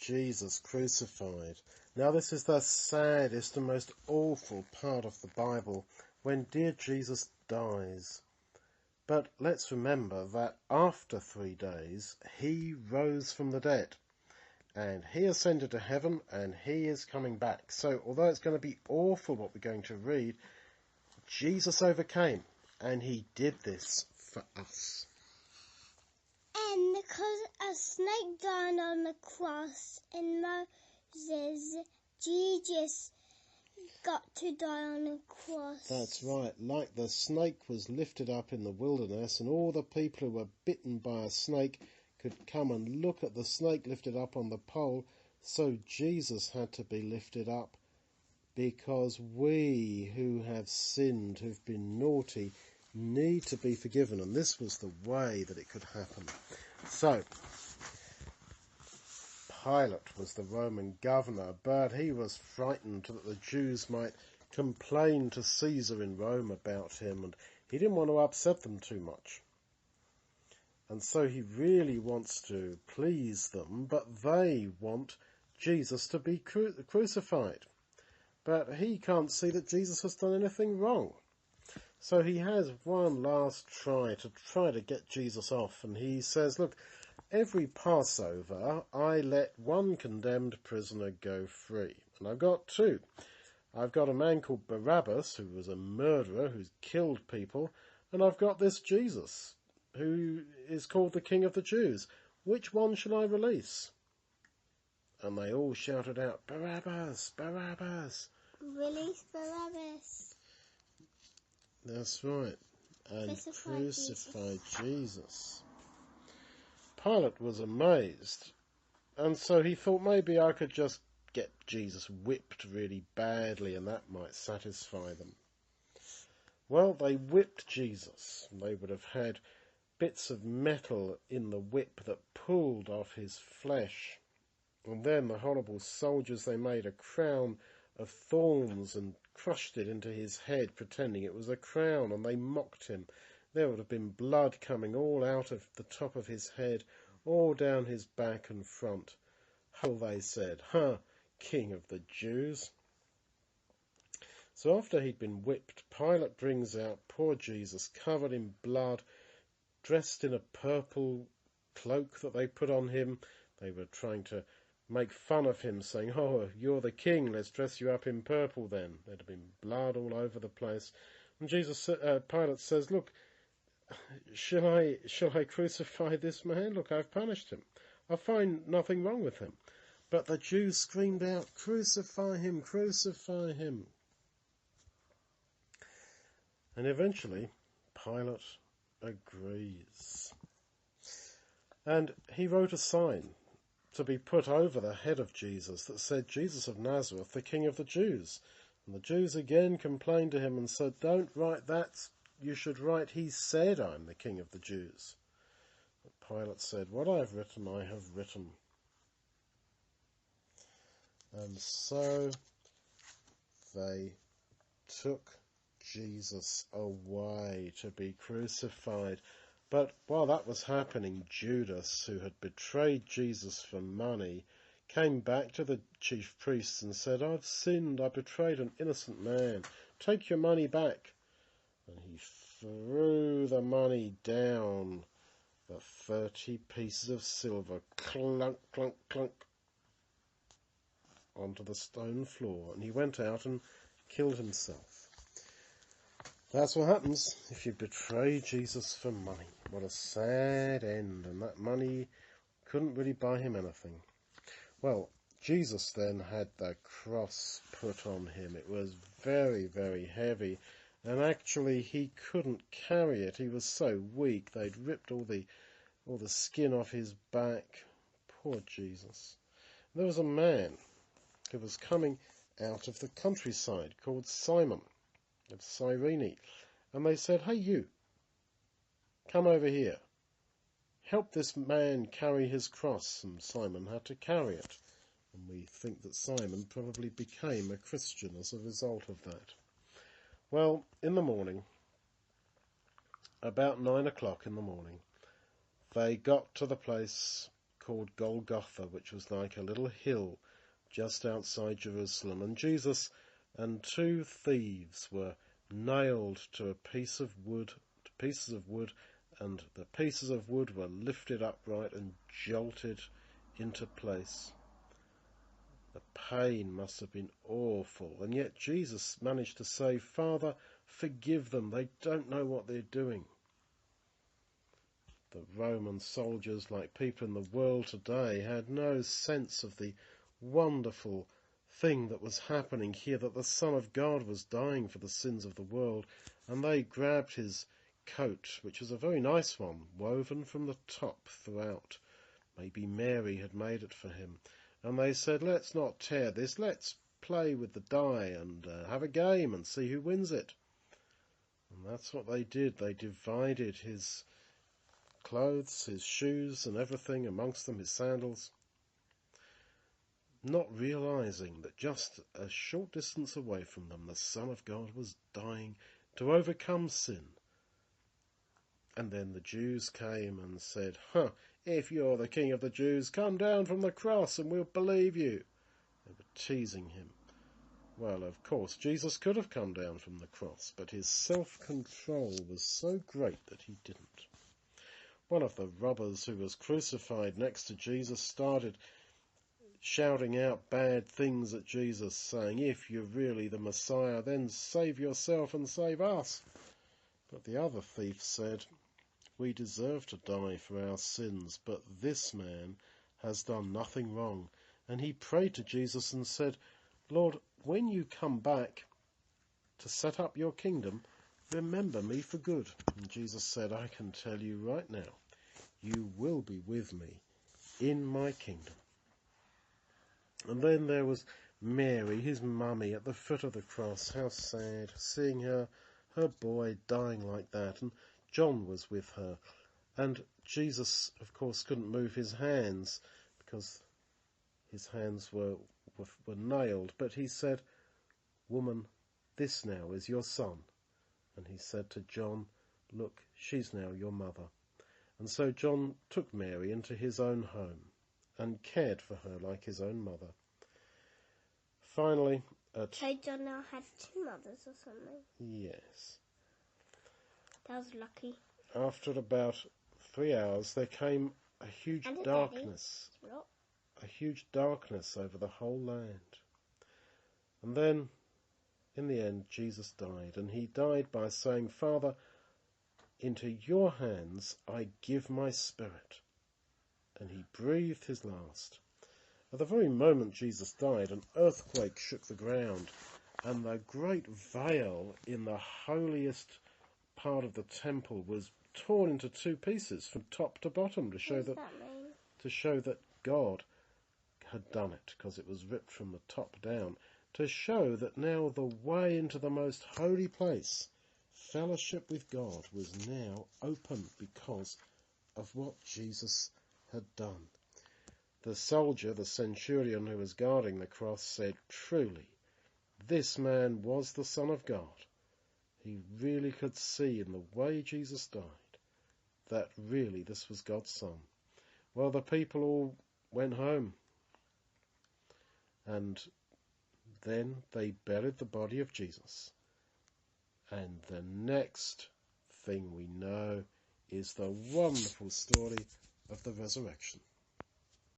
Jesus crucified. Now this is the saddest and most awful part of the Bible, when dear Jesus dies. But let's remember that after 3 days, he rose from the dead. And he ascended to heaven, and he is coming back. So although it's going to be awful what we're going to read, Jesus overcame, and he did this for us. And because a snake died on the cross in Moses, Jesus got to die on the cross. That's right. Like the snake was lifted up in the wilderness, and all the people who were bitten by a snake could come and look at the snake lifted up on the pole, so Jesus had to be lifted up, because we who have sinned, who've been naughty, need to be forgiven, and this was the way that it could happen. So, Pilate was the Roman governor, but he was frightened that the Jews might complain to Caesar in Rome about him, and he didn't want to upset them too much. And so he really wants to please them, but they want Jesus to be crucified. But he can't see that Jesus has done anything wrong. So he has one last try to get Jesus off, and he says, look, every Passover I let one condemned prisoner go free. And I've got 2. I've got a man called Barabbas, who was a murderer, who's killed people, and I've got this Jesus, who is called the King of the Jews. Which one shall I release? And they all shouted out, Barabbas, Barabbas. Release Barabbas. That's right. And crucify Jesus. Pilate was amazed, and so he thought maybe I could just get Jesus whipped really badly and that might satisfy them. Well, they whipped Jesus. They would have had bits of metal in the whip that pulled off his flesh. And then the horrible soldiers, they made a crown of thorns and crushed it into his head, pretending it was a crown, and they mocked him. There would have been blood coming all out of the top of his head, all down his back and front. Oh, they said, King of the Jews. So after he'd been whipped, Pilate brings out poor Jesus, covered in blood, dressed in a purple cloak that they put on him. They were trying to make fun of him, saying, oh, you're the king, let's dress you up in purple then. There'd have been blood all over the place. And Pilate says, look, shall I crucify this man? Look, I've punished him. I find nothing wrong with him. But the Jews screamed out, crucify him, crucify him. And eventually, Pilate agrees. And he wrote a sign to be put over the head of Jesus that said, Jesus of Nazareth, the King of the Jews. And the Jews again complained to him and said, don't write that, you should write, he said, I'm the King of the Jews. But Pilate said, what I have written, I have written. And so they took Jesus away to be crucified. But while that was happening, Judas, who had betrayed Jesus for money, came back to the chief priests and said, I've sinned, I betrayed an innocent man, take your money back. And he threw the money down, the 30 pieces of silver, clunk, clunk, clunk, onto the stone floor, and he went out and killed himself. That's what happens if you betray Jesus for money. What a sad end, and that money couldn't really buy him anything. Well, Jesus then had the cross put on him. It was very, very heavy, and actually he couldn't carry it. He was so weak. They'd ripped all the skin off his back. Poor Jesus. There was a man who was coming out of the countryside called Simon of Cyrene, and they said, hey, you, come over here. Help this man carry his cross. And Simon had to carry it. And we think that Simon probably became a Christian as a result of that. Well, in the morning, about 9 o'clock in the morning, they got to the place called Golgotha, which was like a little hill just outside Jerusalem. And Jesus and two thieves were nailed to pieces of wood, and the pieces of wood were lifted upright and jolted into place. The pain must have been awful, and yet Jesus managed to say, "Father, forgive them, they don't know what they're doing." The Roman soldiers, like people in the world today, had no sense of the wonderful thing that was happening here, that the Son of God was dying for the sins of the world, and they grabbed his coat, which was a very nice one, woven from the top throughout. Maybe Mary had made it for him. And they said, "Let's not tear this, let's play with the die and have a game and see who wins it." And that's what they did. They divided his clothes, his shoes and everything, amongst them his sandals, not realizing that just a short distance away from them the Son of God was dying to overcome sin. And then the Jews came and said, "If you're the King of the Jews, come down from the cross and we'll believe you." They were teasing him. Well, of course, Jesus could have come down from the cross, but his self-control was so great that he didn't. One of the robbers who was crucified next to Jesus started shouting out bad things at Jesus, saying, "If you're really the Messiah, then save yourself and save us." But the other thief said, "We deserve to die for our sins, but this man has done nothing wrong." And he prayed to Jesus and said, "Lord, when you come back to set up your kingdom, remember me for good." And Jesus said, "I can tell you right now, you will be with me in my kingdom." And then there was Mary, his mummy, at the foot of the cross. How sad, seeing her boy dying like that. And John was with her. And Jesus, of course, couldn't move his hands because his hands were nailed. But he said, "Woman, this now is your son." And he said to John, "Look, she's now your mother." And so John took Mary into his own home and cared for her like his own mother. Finally, So John now had two mothers or something? Yes. That was lucky. After about 3 hours, there came a huge darkness. A huge darkness over the whole land. And then, in the end, Jesus died. And he died by saying, "Father, into your hands I give my spirit." And he breathed his last. At the very moment Jesus died, an earthquake shook the ground, and the great veil in the holiest part of the temple was torn into two pieces from top to bottom to show that God had done it, because it was ripped from the top down, to show that now the way into the most holy place, fellowship with God, was now open because of what Jesus had done. The soldier, the centurion who was guarding the cross, said, "Truly, this man was the Son of God." He really could see in the way Jesus died that really this was God's Son. Well, the people all went home, and then they buried the body of Jesus. And the next thing we know is the wonderful story of the resurrection.